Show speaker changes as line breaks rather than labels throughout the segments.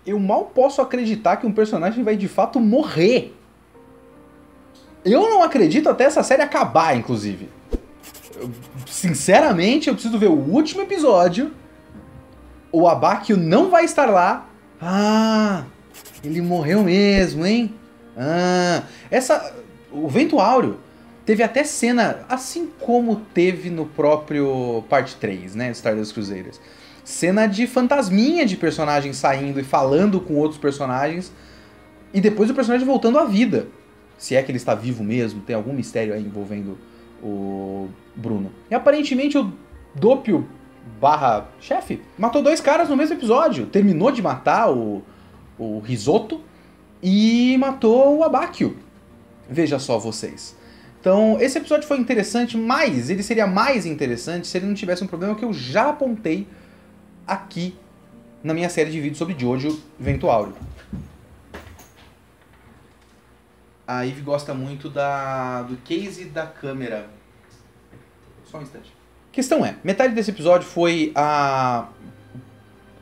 eu mal posso acreditar que um personagem vai de fato morrer. Eu não acredito até essa série acabar, inclusive. Sinceramente, eu preciso ver o último episódio. O Abbaqui não vai estar lá. Ah, ele morreu mesmo, hein? Ah, o Vento Áureo teve até cena, assim como teve no próprio parte 3, né, Stardust Crusaders. Cena de fantasminha de personagens saindo e falando com outros personagens. E depois o personagem voltando à vida. Se é que ele está vivo mesmo, tem algum mistério aí envolvendo o Bruno. E aparentemente o Doppio / chefe matou 2 caras no mesmo episódio. Terminou de matar o Risotto e matou o Abbaqui. Veja só vocês. Então esse episódio foi interessante, mas ele seria mais interessante se ele não tivesse um problema que eu já apontei aqui na minha série de vídeos sobre Jojo Vento Áureo. A Eve gosta muito do case da câmera. Só um instante. A questão é, metade desse episódio foi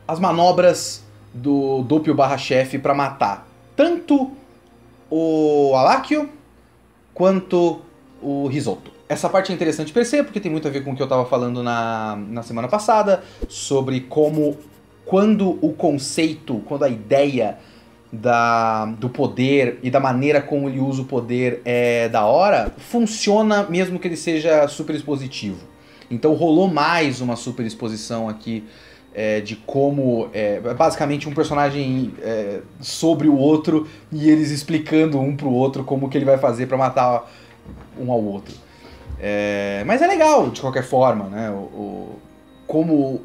as manobras do Doppio / chefe pra matar tanto o Abbaqui quanto o Risotto. Essa parte é interessante perceber porque tem muito a ver com o que eu tava falando na semana passada, sobre como quando a ideia do poder e da maneira como ele usa o poder é da hora, funciona mesmo que ele seja super expositivo. Então rolou mais uma super exposição aqui de como basicamente um personagem sobre o outro e eles explicando um pro outro como que ele vai fazer pra matar um ao outro. Mas é legal de qualquer forma, né? Como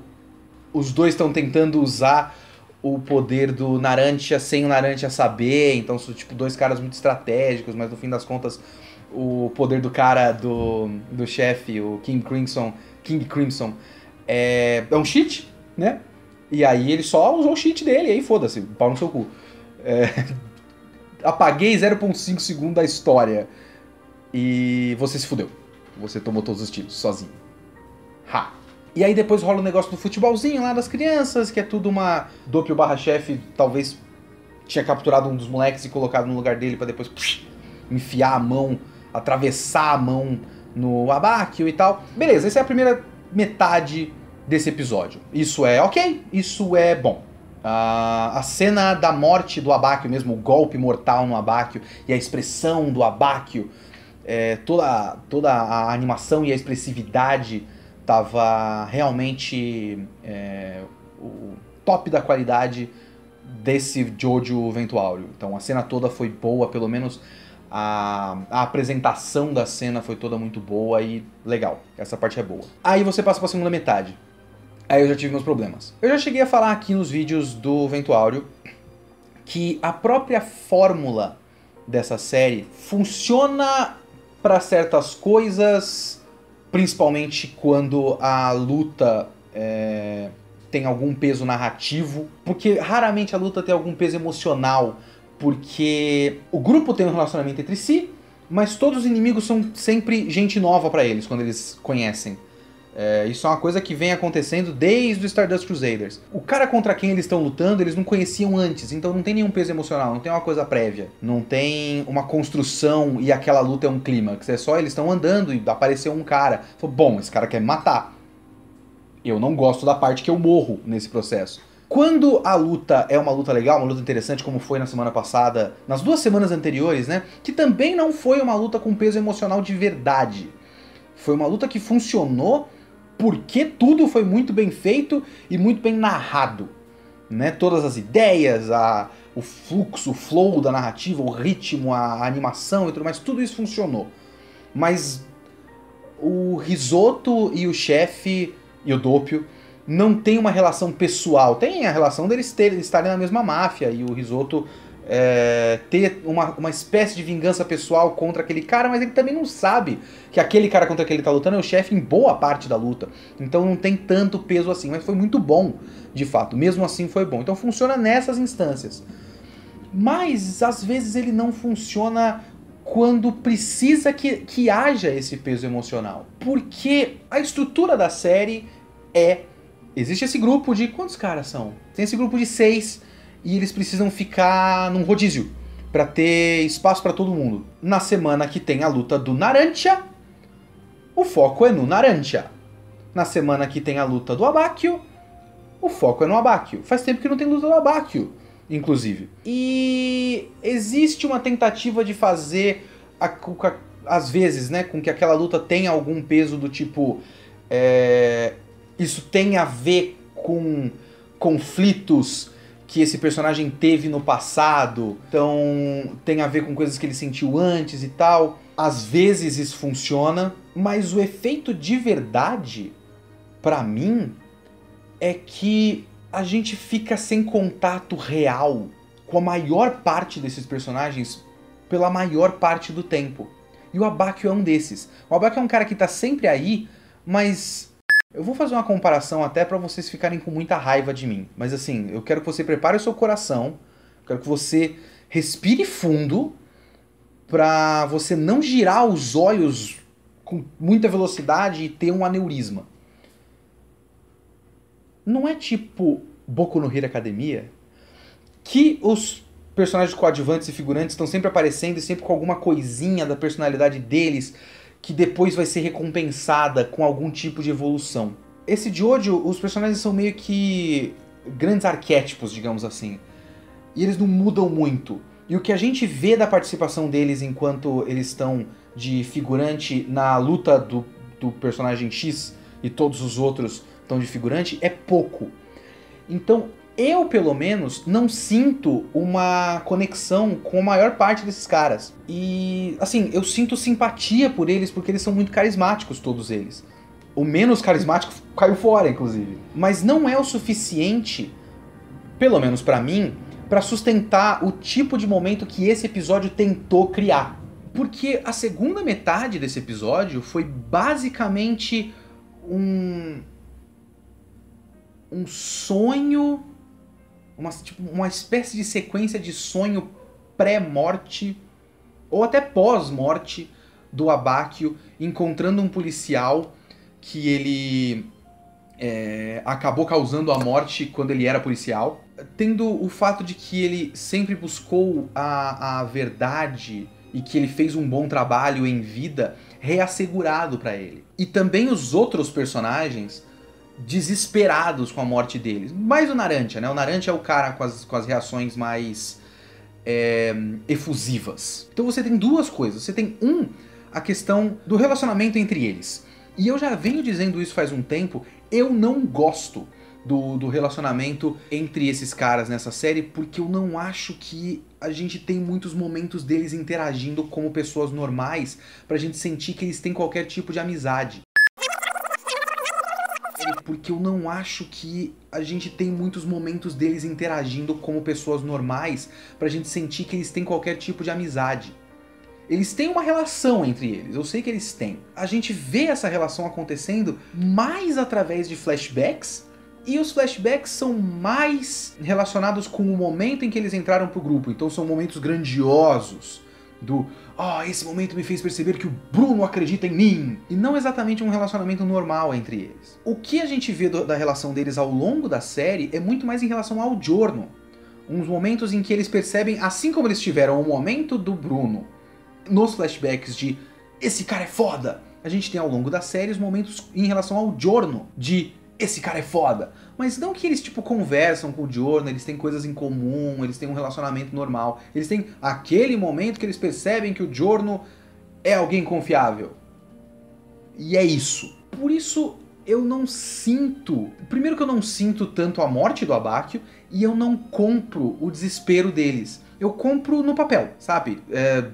os dois estão tentando usar o poder do Narancia sem o Narancia saber, então são tipo 2 caras muito estratégicos, mas no fim das contas o poder do cara do chefe, o King Crimson, é um cheat, né? E aí ele só usou o cheat dele, e aí foda-se, pau no seu cu. Apaguei 0.5 segundos da história e você se fudeu. Você tomou todos os tiros sozinho. Ha! E aí depois rola o negócio do futebolzinho lá das crianças, que é tudo uma... Doppio / chefe talvez tinha capturado um dos moleques e colocado no lugar dele pra depois enfiar a mão, atravessar a mão no Abbaqui e tal. Beleza, essa é a primeira metade desse episódio. Isso é ok, isso é bom. A cena da morte do Abbaqui mesmo, o golpe mortal no Abbaqui e a expressão do Abbaqui, toda a animação e a expressividade tava realmente o top da qualidade desse Jojo Vento Áureo. Então a cena toda foi boa, pelo menos a apresentação da cena foi toda muito boa e legal. Essa parte é boa. Aí você passa pra segunda metade. Aí eu já tive meus problemas. Eu já cheguei a falar aqui nos vídeos do Vento Áureo que a própria fórmula dessa série funciona para certas coisas, principalmente quando a luta tem algum peso narrativo, porque raramente a luta tem algum peso emocional, porque o grupo tem um relacionamento entre si, mas todos os inimigos são sempre gente nova para eles, quando eles conhecem. Isso é uma coisa que vem acontecendo desde o Stardust Crusaders. O cara contra quem eles estão lutando, eles não conheciam antes, então não tem nenhum peso emocional, não tem uma coisa prévia, não tem uma construção e aquela luta é um clímax, é só eles estão andando e apareceu um cara. Bom, esse cara quer me matar. Eu não gosto da parte que eu morro nesse processo. Quando a luta é uma luta legal, uma luta interessante, como foi na semana passada, nas 2 semanas anteriores, né, que também não foi uma luta com peso emocional de verdade. Foi uma luta que funcionou porque tudo foi muito bem feito e muito bem narrado, né? Todas as ideias, o fluxo, o flow da narrativa, o ritmo, a animação e tudo mais, tudo isso funcionou. Mas o Risotto e o chefe e o Doppio não tem uma relação pessoal. Tem a relação deles estarem na mesma máfia e o Risotto ter uma espécie de vingança pessoal contra aquele cara, mas ele também não sabe que aquele cara contra quem ele tá lutando é o chefe em boa parte da luta. Então não tem tanto peso assim, mas foi muito bom, de fato. Mesmo assim foi bom. Então funciona nessas instâncias. Mas às vezes ele não funciona quando precisa que haja esse peso emocional. Porque a estrutura da série existe esse grupo de... Quantos caras são? Tem esse grupo de 6... e eles precisam ficar num rodízio para ter espaço para todo mundo. Na semana que tem a luta do Narancia, o foco é no Narancia. Na semana que tem a luta do Abbaqui, o foco é no Abbaqui. Faz tempo que não tem luta do Abbaqui, inclusive. E existe uma tentativa de fazer, às vezes, né, com que aquela luta tenha algum peso do tipo... isso tem a ver com conflitos que esse personagem teve no passado, então tem a ver com coisas que ele sentiu antes e tal. Às vezes isso funciona, mas o efeito de verdade, pra mim, é que a gente fica sem contato real com a maior parte desses personagens pela maior parte do tempo. E o Abbaqui é um desses. O Abbaqui é um cara que tá sempre aí, mas... eu vou fazer uma comparação até pra vocês ficarem com muita raiva de mim. Mas assim, eu quero que você prepare o seu coração, quero que você respire fundo pra você não girar os olhos com muita velocidade e ter um aneurisma. Não é tipo Boku no Hero Academia, que os personagens coadjuvantes e figurantes estão sempre aparecendo e sempre com alguma coisinha da personalidade deles que depois vai ser recompensada com algum tipo de evolução. Esse Jojo, os personagens são meio que grandes arquétipos, digamos assim. E eles não mudam muito. E o que a gente vê da participação deles enquanto eles estão de figurante na luta do personagem X e todos os outros estão de figurante é pouco. Então, eu, pelo menos, não sinto uma conexão com a maior parte desses caras. E, assim, eu sinto simpatia por eles porque eles são muito carismáticos, todos eles. O menos carismático caiu fora, inclusive. Mas não é o suficiente, pelo menos pra mim, pra sustentar o tipo de momento que esse episódio tentou criar. Porque a segunda metade desse episódio foi basicamente um sonho... uma espécie de sequência de sonho pré-morte ou até pós-morte do Abbaqui encontrando um policial que ele acabou causando a morte quando ele era policial, tendo o fato de que ele sempre buscou a verdade e que ele fez um bom trabalho em vida reassegurado pra ele. E também os outros personagens desesperados com a morte deles. Mais o Narancia, né? O Narancia é o cara com as reações mais efusivas. Então você tem duas coisas. Você tem a questão do relacionamento entre eles. E eu já venho dizendo isso faz um tempo, eu não gosto do relacionamento entre esses caras nessa série, porque eu não acho que a gente tem muitos momentos deles interagindo como pessoas normais, pra gente sentir que eles têm qualquer tipo de amizade. Porque eu não acho que a gente tem muitos momentos deles interagindo como pessoas normais pra gente sentir que eles têm qualquer tipo de amizade. Eles têm uma relação entre eles, eu sei que eles têm. A gente vê essa relação acontecendo mais através de flashbacks, e os flashbacks são mais relacionados com o momento em que eles entraram pro grupo, então são momentos grandiosos. Esse momento me fez perceber que o Bruno acredita em mim. E não exatamente um relacionamento normal entre eles. O que a gente vê da relação deles ao longo da série é muito mais em relação ao Giorno. Uns momentos em que eles percebem, assim como eles tiveram o momento do Bruno nos flashbacks de esse cara é foda, a gente tem ao longo da série os momentos em relação ao Giorno de esse cara é foda. Mas não que eles tipo conversam com o Giorno, eles têm coisas em comum, eles têm um relacionamento normal. Eles têm aquele momento que eles percebem que o Giorno é alguém confiável. E é isso. Por isso eu não sinto... Primeiro que eu não sinto tanto a morte do Abbaqui, e eu não compro o desespero deles. Eu compro no papel, sabe?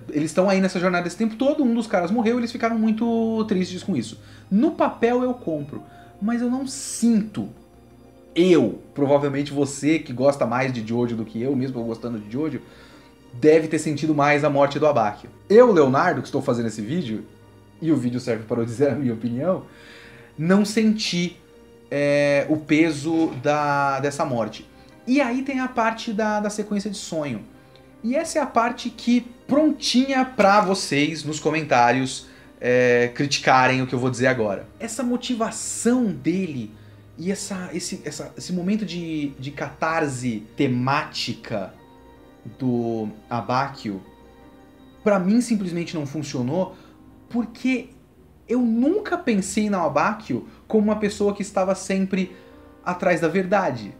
Eles estão aí nessa jornada esse tempo todo, um dos caras morreu, eles ficaram muito tristes com isso. No papel eu compro. Mas eu não sinto, provavelmente você que gosta mais de Jojo do que eu, mesmo gostando de Jojo, deve ter sentido mais a morte do Abbaqui. Eu, Leonardo, que estou fazendo esse vídeo, e o vídeo serve para eu dizer a minha opinião, não senti o peso dessa morte. E aí tem a parte da sequência de sonho. E essa é a parte que prontinha pra vocês nos comentários criticarem o que eu vou dizer agora. Essa motivação dele E esse momento de catarse temática do Abáquio, pra mim simplesmente não funcionou, porque eu nunca pensei no Abáquio como uma pessoa que estava sempre atrás da verdade.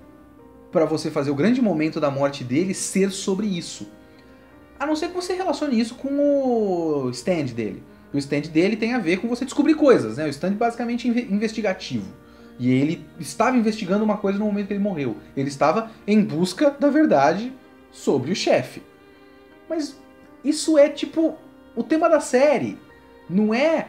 Pra você fazer o grande momento da morte dele ser sobre isso. A não ser que você relacione isso com o stand dele. O stand dele tem a ver com você descobrir coisas, né? O stand basicamente investigativo. E ele estava investigando uma coisa no momento que ele morreu. Ele estava em busca da verdade sobre o chefe. Mas isso é tipo o tema da série. Não é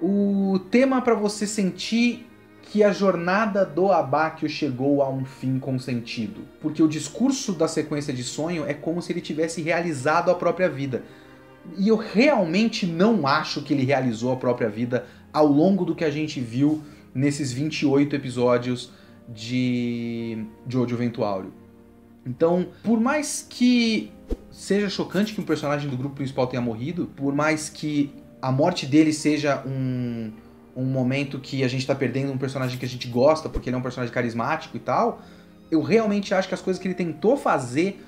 o tema pra você sentir que a jornada do Abáquio chegou a um fim com sentido. Porque o discurso da sequência de sonho é como se ele tivesse realizado a própria vida. E eu realmente não acho que ele realizou a própria vida ao longo do que a gente viu nesses 28 episódios de Jojo Ventuário. Então, por mais que seja chocante que um personagem do grupo principal tenha morrido, por mais que a morte dele seja um momento que a gente tá perdendo um personagem que a gente gosta, porque ele é um personagem carismático e tal, eu realmente acho que as coisas que ele tentou fazer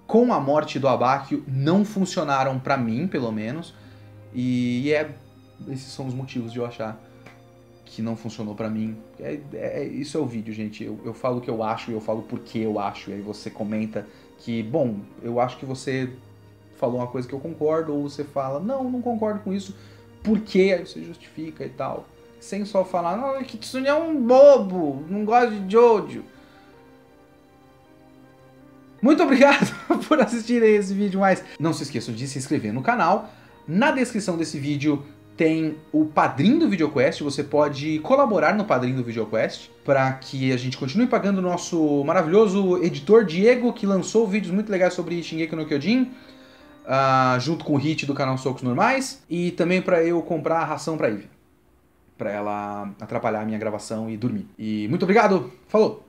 com a morte do Abáquio não funcionaram pra mim, pelo menos, e esses são os motivos de eu achar que não funcionou pra mim. Isso é o vídeo, gente. Eu falo o que eu acho e eu falo por que eu acho, e aí você comenta que, bom, eu acho que você falou uma coisa que eu concordo, ou você fala, não concordo com isso, por quê? Aí você justifica e tal. Sem só falar, não, Kitsune é um bobo, não gosta de Jojo. Muito obrigado por assistirem esse vídeo, mas não se esqueçam de se inscrever no canal. Na descrição desse vídeo tem o Padrim do VideoQuest, você pode colaborar no Padrim do VideoQuest para que a gente continue pagando o nosso maravilhoso editor Diego, que lançou vídeos muito legais sobre Shingeki no Kyojin, junto com o Hit do canal Socos Normais, e também para eu comprar a ração pra Ivy, para ela atrapalhar a minha gravação e dormir. E muito obrigado, falou!